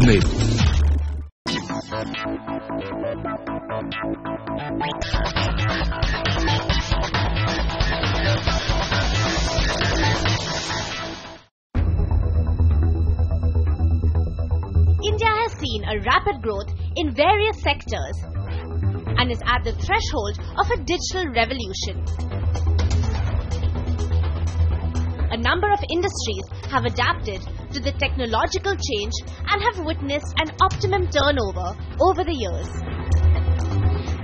Milk. India has seen a rapid growth in various sectors and is at the threshold of a digital revolution. A number of industries have adapted to the technological change and have witnessed an optimum turnover over the years.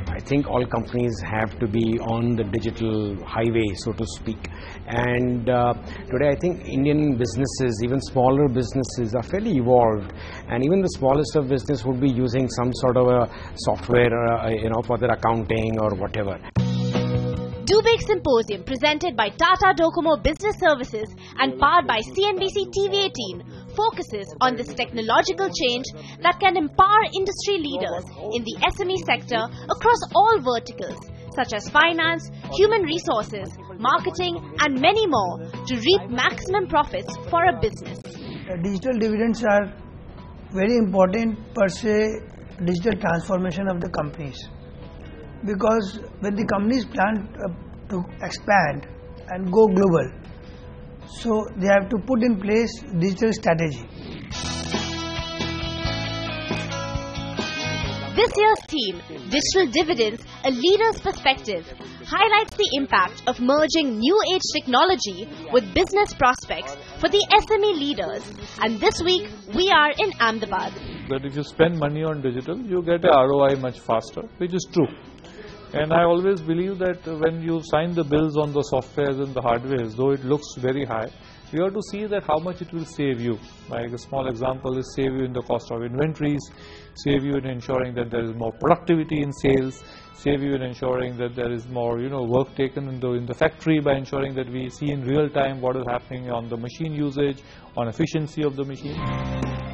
I think all companies have to be on the digital highway, so to speak. And today I think Indian businesses, even smaller businesses, are fairly evolved. And even the smallest of business would be using some sort of a software, for their accounting or whatever. Big Symposium, presented by Tata Docomo Business Services and powered by CNBC TV18, focuses on this technological change that can empower industry leaders in the SME sector across all verticals, such as finance, human resources, marketing, and many more, to reap maximum profits for a business. Digital dividends are very important per se, digital transformation of the companies. Because when the companies plan to expand and go global, so they have to put in place digital strategy. This year's theme, Digital Dividends, a Leader's Perspective, highlights the impact of merging new age technology with business prospects for the SME leaders. And this week, we are in Ahmedabad. That if you spend money on digital, you get a ROI much faster, which is true. And I always believe that when you sign the bills on the softwares and the hardwares, though it looks very high, you have to see that how much it will save you. Like a small example is save you in the cost of inventories, save you in ensuring that there is more productivity in sales, save you in ensuring that there is more work taken in the factory by ensuring that we see in real time what is happening on the machine usage, on efficiency of the machine.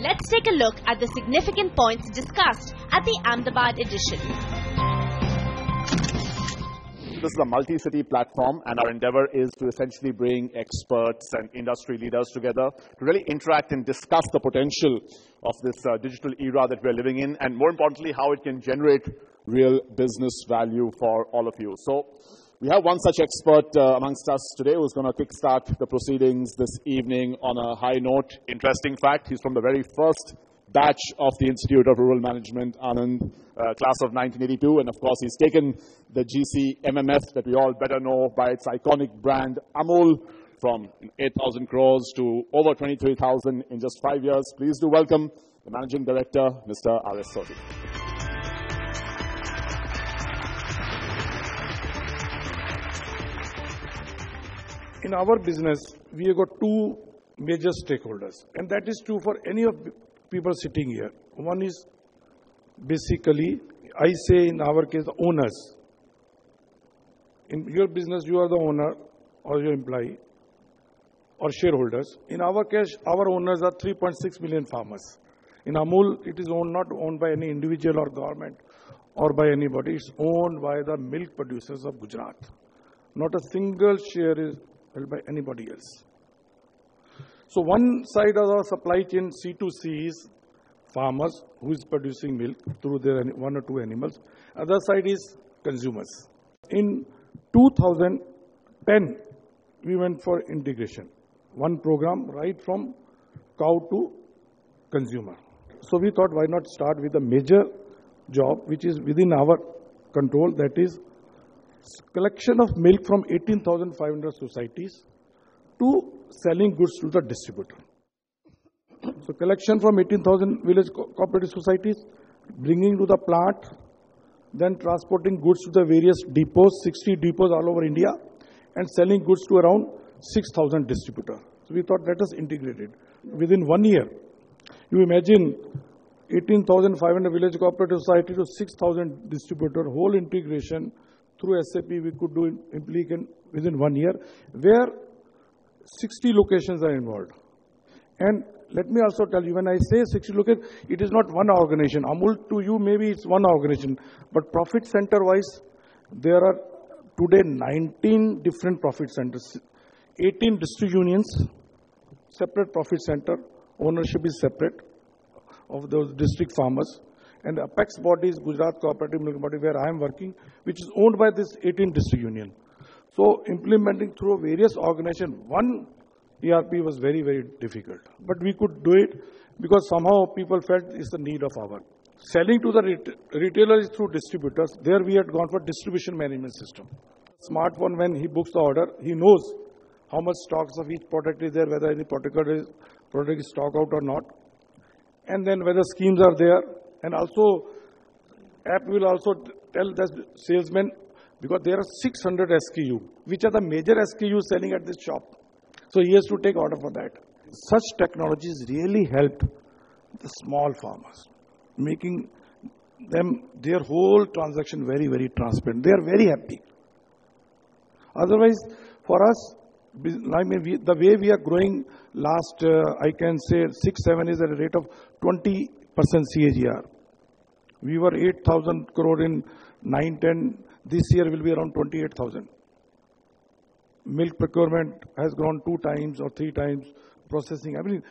Let's take a look at the significant points discussed at the Ahmedabad edition. This is a multi-city platform, and our endeavor is to essentially bring experts and industry leaders together to really interact and discuss the potential of this digital era that we're living in, and more importantly, how it can generate real business value for all of you. So we have one such expert amongst us today who's going to kickstart the proceedings this evening on a high note. Interesting fact, he's from the very first batch of the Institute of Rural Management, Anand, class of 1982, and of course he's taken the GC MMF that we all better know by its iconic brand Amul from 8,000 crores to over 23,000 in just 5 years. Please do welcome the Managing Director, Mr. R.S. Sodhi. In our business, we have got two major stakeholders, and that is true for any of people sitting here. One is basically, I say in our case, the owners. In your business, you are the owner or your employee or shareholders. In our case, our owners are 3.6 million farmers. In Amul, it is not owned by any individual or government or by anybody. It's owned by the milk producers of Gujarat. Not a single share is held by anybody else. So one side of the supply chain, C2C, is farmers who is producing milk through their one or two animals. Other side is consumers. In 2010, we went for integration. One program right from cow to consumer. So we thought, why not start with a major job which is within our control, that is collection of milk from 18,500 societies to selling goods to the distributor. So collection from 18,000 village cooperative societies, bringing to the plant, then transporting goods to the various depots, 60 depots all over India, and selling goods to around 6,000 distributors. So we thought, let us integrate it. Within 1 year, you imagine 18,500 village cooperative society to 6,000 distributor, whole integration through SAP we could do in within 1 year, where 60 locations are involved. And let me also tell you, when I say 60 locations, it is not one organization. Amul to you, maybe it's one organization. But profit center wise, there are today 19 different profit centers, 18 district unions, separate profit center, ownership is separate. of those district farmers. And the apex body is Gujarat Cooperative Milk Body, where I am working, which is owned by this 18 district union. So implementing through various organizations, one ERP was very, very difficult. But we could do it because somehow people felt it's the need of our. Selling to the retailers through distributors, there we had gone for distribution management system. Smartphone, when he books the order, he knows how much stocks of each product is there, whether any particular product is stock out or not. And then whether schemes are there. And also, app will also tell the salesman, because there are 600 SKU, which are the major SKUs selling at this shop. So he has to take order for that. Such technologies really helped the small farmers, making them their whole transaction very, very transparent. They are very happy. Otherwise, for us, I mean, the way we are growing last, I can say 6-7 is at a rate of 20% CAGR. We were 8,000 crore in 9-10. This year will be around 28,000. Milk procurement has grown 2 times or 3 times. Processing, I mean,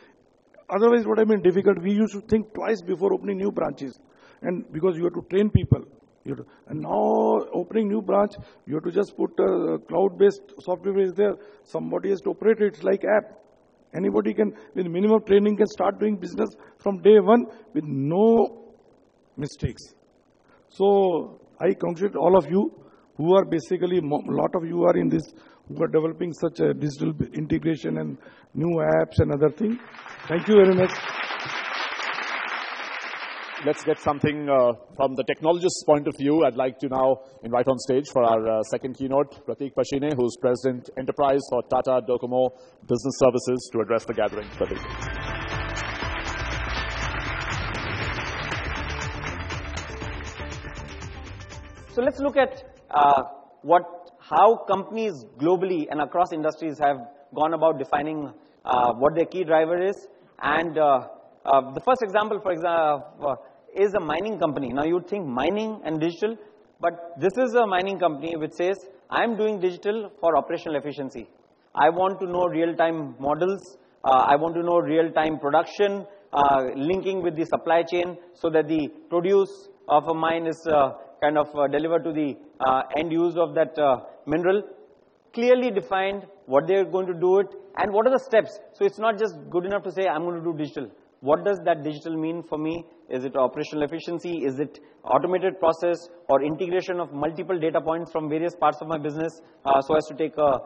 otherwise what I mean difficult, we used to think twice before opening new branches. And because you have to train people. And now opening new branch, you have to just put a cloud-based software is there. Somebody has to operate it. It's like app. Anybody can, with minimum training, can start doing business from day one with no mistakes. So I congratulate all of you who are basically, a lot of you are in this, who are developing such a digital integration and new apps and other things. Thank you very much. Let's get something from the technologist's point of view. I'd like to now invite on stage for our second keynote, Prateek Pashine, who's President Enterprise for Tata Docomo Business Services, to address the gathering. Prateek. So let's look at how companies globally and across industries have gone about defining what their key driver is. And the first example, for example, is a mining company. Now you would think mining and digital, but this is a mining company which says, I'm doing digital for operational efficiency. I want to know real-time models. I want to know real-time production, linking with the supply chain so that the produce of a mine is kind of delivered to the end use of that mineral. Clearly defined what they're going to do it and what are the steps. So it's not just good enough to say, I'm going to do digital. What does that digital mean for me? Is it operational efficiency? Is it automated process or integration of multiple data points from various parts of my business so as to take a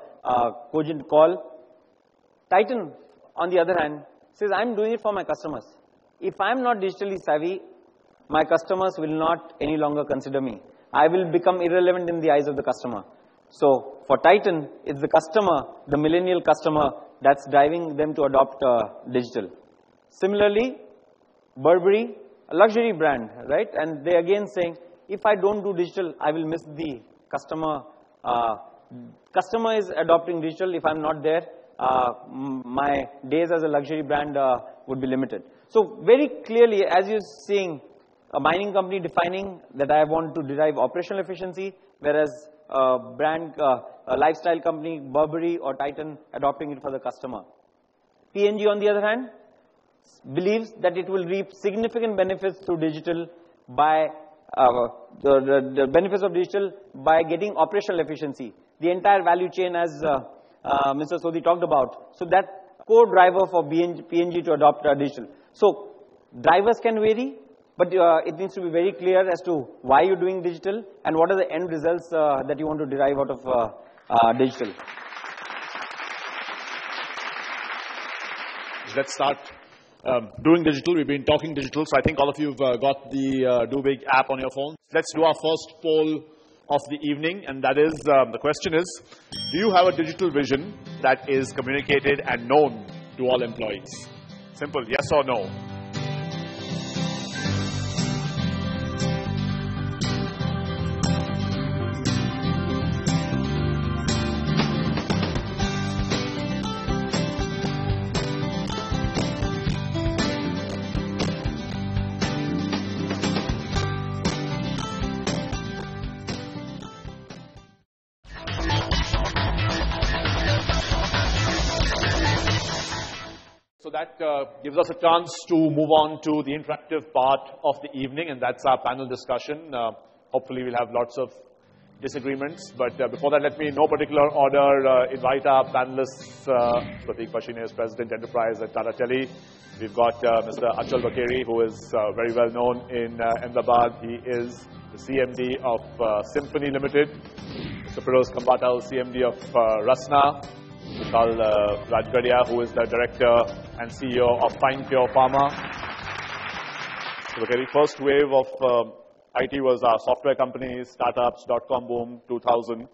cogent call? Titan, on the other hand, says, I'm doing it for my customers. If I'm not digitally savvy, my customers will not any longer consider me. I will become irrelevant in the eyes of the customer. So for Titan, it's the customer, the millennial customer, that's driving them to adopt digital. Similarly, Burberry, a luxury brand, right? And they again saying, if I don't do digital, I will miss the customer. Customer is adopting digital. If I'm not there, my days as a luxury brand would be limited. So very clearly, as you're seeing, a mining company defining that I want to derive operational efficiency, whereas a brand, a lifestyle company, Burberry or Titan, adopting it for the customer. P&G, on the other hand, believes that it will reap significant benefits through digital by the benefits of digital by getting operational efficiency. The entire value chain, as Mr. Sodhi talked about. So that core driver for P&G to adopt digital. So drivers can vary, but it needs to be very clear as to why you're doing digital and what are the end results that you want to derive out of digital. Let's start doing digital. We've been talking digital, so I think all of you have got the Do Big app on your phone. Let's do our first poll of the evening, and that is, the question is, do you have a digital vision that is communicated and known to all employees? Simple, yes or no. So that gives us a chance to move on to the interactive part of the evening, and that's our panel discussion. Hopefully we'll have lots of disagreements, but before that, let me, in no particular order, invite our panelists. Prateek Pashine is President Enterprise at Tata Tele. We've got Mr. Achal Bakeri, who is very well known in Ahmedabad. He is the CMD of Symphony Limited. Mr. Firoz Kambatal, CMD of Rasna. Mr. Rajgadia, who is the Director and CEO of Fine Pure Pharma. So the very first wave of IT was our software companies, startups, dot-com boom, 2000.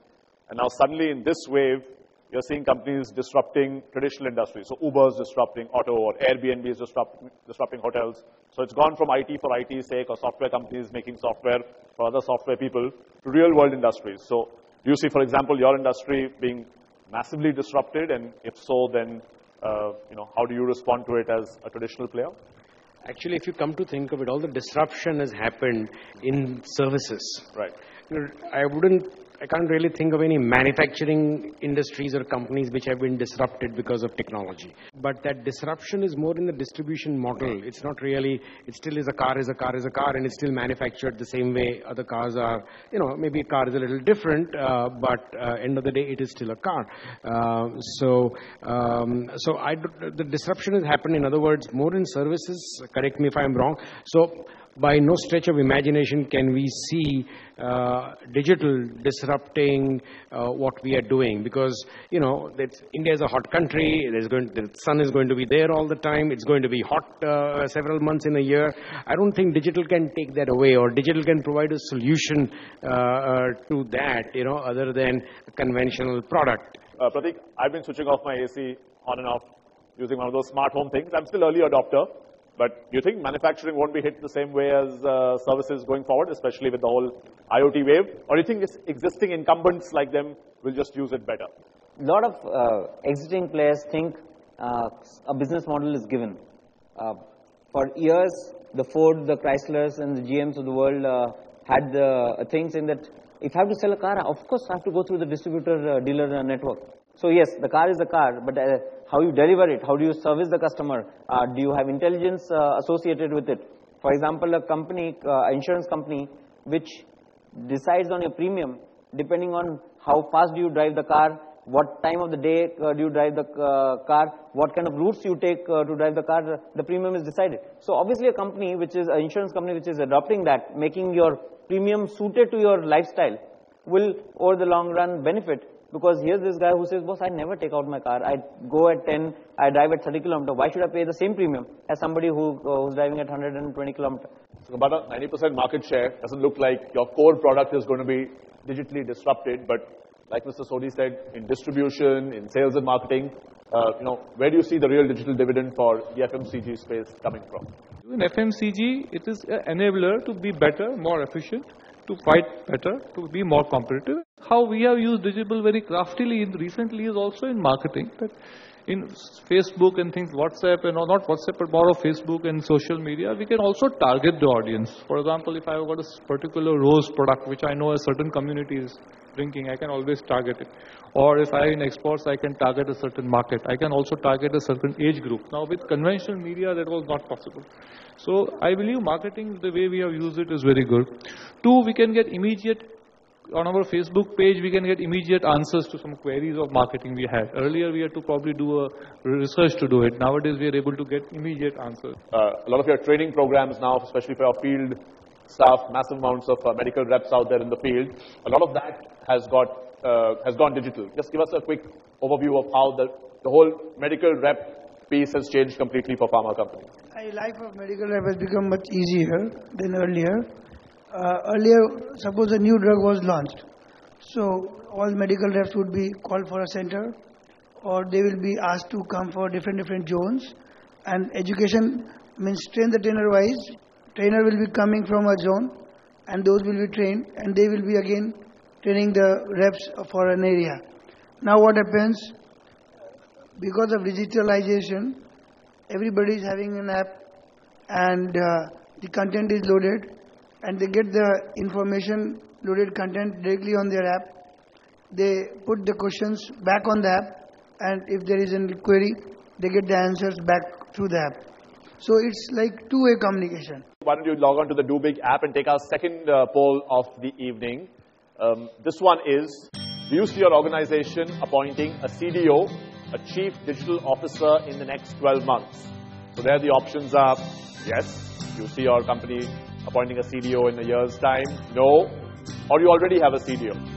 And now suddenly in this wave, you're seeing companies disrupting traditional industries. So Uber is disrupting auto, or Airbnb is disrupting hotels. So it's gone from IT for IT's sake, or software companies making software for other software people, to real world industries. So do you see, for example, your industry being massively disrupted? And if so, then how do you respond to it as a traditional player? Actually, if you come to think of it, all the disruption has happened in services. Right. I can't really think of any manufacturing industries or companies which have been disrupted because of technology. But that disruption is more in the distribution model. It's not really, it still is a car, and it's still manufactured the same way other cars are. Maybe a car is a little different, but end of the day, it is still a car. The disruption has happened, in other words, more in services. Correct me if I'm wrong. So by no stretch of imagination can we see digital disrupting what we are doing, because India is a hot country. The sun is going to be there all the time. It's going to be hot several months in a year. I don't think digital can take that away, or digital can provide a solution to that, other than a conventional product. Prateek, I've been switching off my AC on and off using one of those smart home things. I'm still early adopter. But do you think manufacturing won't be hit the same way as services going forward, especially with the whole IoT wave? Or do you think existing incumbents like them will just use it better? A lot of existing players think a business model is given. For years, the Ford, the Chryslers, and the GMs of the world had the thing saying that if I have to sell a car, of course I have to go through the distributor dealer network. So yes, the car is the car, but how you deliver it, how do you service the customer, do you have intelligence associated with it? For example, a company, insurance company, which decides on your premium depending on how fast do you drive the car, what time of the day do you drive the car, what kind of routes you take to drive the car, the premium is decided. So obviously a company which is an insurance company which is adopting that, making your premium suited to your lifestyle, will over the long run benefit. Because here's this guy who says, boss, I never take out my car. I go at 10, I drive at 30 kilometers. Why should I pay the same premium as somebody who's driving at 120 kilometers? So about a 90% market share. Doesn't look like your core product is going to be digitally disrupted. But like Mr. Sodhi said, in distribution, in sales and marketing, where do you see the real digital dividend for the FMCG space coming from? In FMCG, it is an enabler to be better, more efficient, to fight better, to be more competitive. How we have used digital very craftily recently is also in marketing. That in Facebook and things, WhatsApp, and not WhatsApp, but more of Facebook and social media, we can also target the audience. For example, if I have got a particular rose product, which I know a certain community is drinking, I can always target it. Or if I in exports, I can target a certain market. I can also target a certain age group. Now with conventional media, that was not possible. So I believe marketing, the way we have used it, is very good. Two, we can get immediate, on our Facebook page, we can get immediate answers to some queries of marketing we had. Earlier, we had to probably do a research to do it. Nowadays, we are able to get immediate answers. A lot of your training programs now, especially for our field staff, massive amounts of medical reps out there in the field, a lot of that has gone digital. Just give us a quick overview of how the whole medical rep piece has changed completely for pharma companies. Life of medical rep has become much easier than earlier. Earlier, suppose a new drug was launched, so all medical reps would be called for a center, or they will be asked to come for different zones. And education means train the trainer wise. Trainer will be coming from a zone, and those will be trained, and they will be again training the reps for an area. Now what happens? Because of digitalization, everybody is having an app, and the content is loaded, and they get the information, loaded content directly on their app. They put the questions back on the app, and if there is a query, they get the answers back through the app. So it's like two-way communication. Why don't you log on to the Do Big app and take our second poll of the evening. This one is, do you see your organization appointing a CDO, a Chief Digital Officer, in the next 12 months? So there the options are, yes, you see your company appointing a CDO in a year's time, no, or you already have a CDO.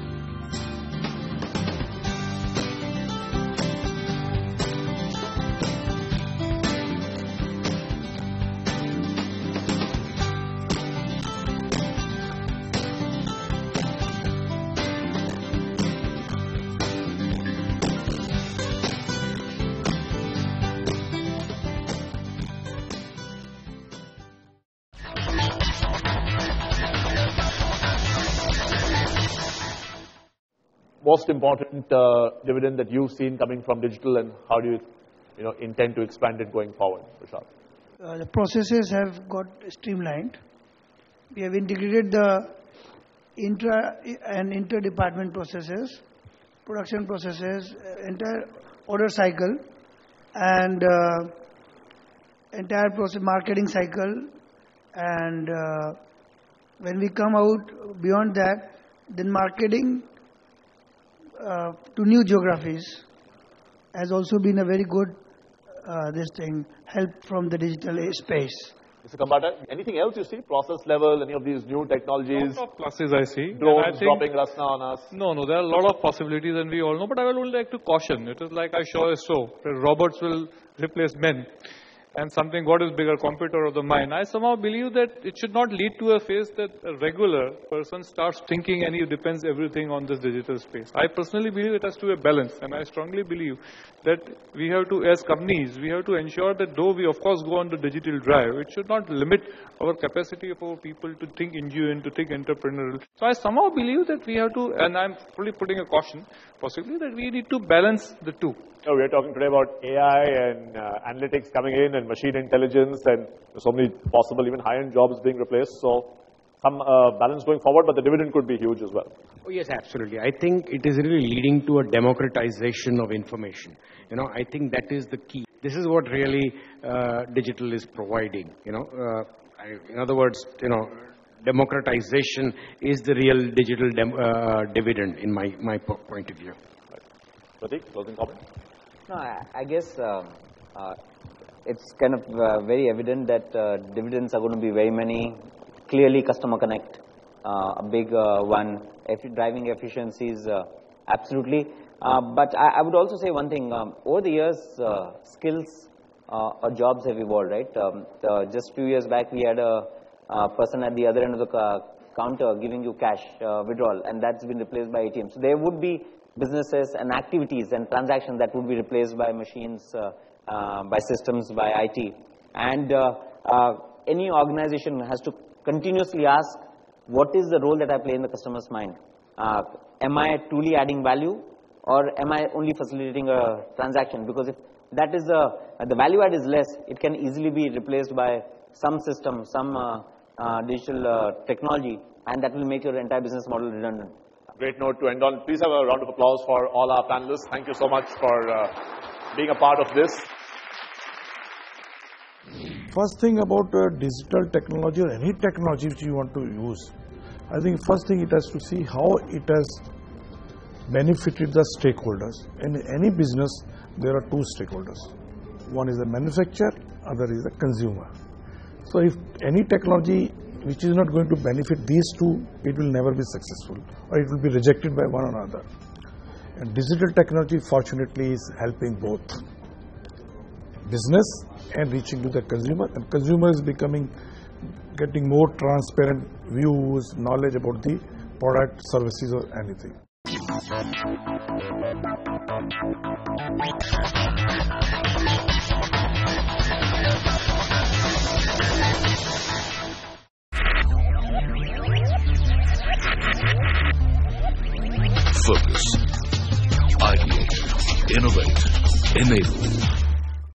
Most important dividend that you've seen coming from digital, and how do you intend to expand it going forward, Prashant? The processes have got streamlined. We have integrated the intra and inter-department processes, production processes, entire order cycle, and entire process marketing cycle. And when we come out beyond that, then marketing to new geographies has also been a very good help from the digital space. Mr. Kambata, anything else you see? Process level, any of these new technologies? Lots of pluses I see. Drones dropping Rasna on us? No, there are a lot of possibilities and we all know, but I would like to caution. It is like I sure is so. Robots will replace men. And something, what is bigger, computer or the mind? I somehow believe that it should not lead to a phase that a regular person starts thinking and he depends everything on this digital space. I personally believe it has to be a balance, and I strongly believe that we have to, as companies, we have to ensure that though we of course go on the digital drive, it should not limit our capacity of our people to think engineering, to think entrepreneurial. So I somehow believe that we have to, and I'm fully putting a caution, possibly, that we need to balance the two. No, we are talking today about AI and analytics coming in and machine intelligence, and so many possible even high-end jobs being replaced. So some balance going forward, but the dividend could be huge as well. Oh, yes, absolutely. I think it is really leading to a democratization of information. I think that is the key. This is what really digital is providing. In other words, democratization is the real digital dividend in my point of view. Pratik, closing comment? No, I guess it's kind of very evident that dividends are going to be very many. Clearly, customer connect, a big one. Driving efficiencies, absolutely. But I would also say one thing. Over the years, skills or jobs have evolved, right? Just a few years back, we had a person at the other end of the counter giving you cash withdrawal, and that's been replaced by ATM. So there would be businesses and activities and transactions that would be replaced by machines, by systems, by IT. And any organization has to continuously ask, what is the role that I play in the customer's mind? Am I truly adding value, or am I only facilitating a transaction? Because if that is the value add is less, it can easily be replaced by some system, some digital technology, and that will make your entire business model redundant. Great note to end on. Please have a round of applause for all our panelists. Thank you so much for being a part of this. First thing about digital technology or any technology which you want to use, I think first thing it has to see how it has benefited the stakeholders. In any business, there are two stakeholders. One is the manufacturer, other is the consumer. So if any technology which is not going to benefit these two, it will never be successful, or it will be rejected by one another. And digital technology, fortunately, is helping both business and reaching to the consumer. And consumer is getting more transparent views, knowledge about the product, services, or anything. Focus, ideate, innovate, enable.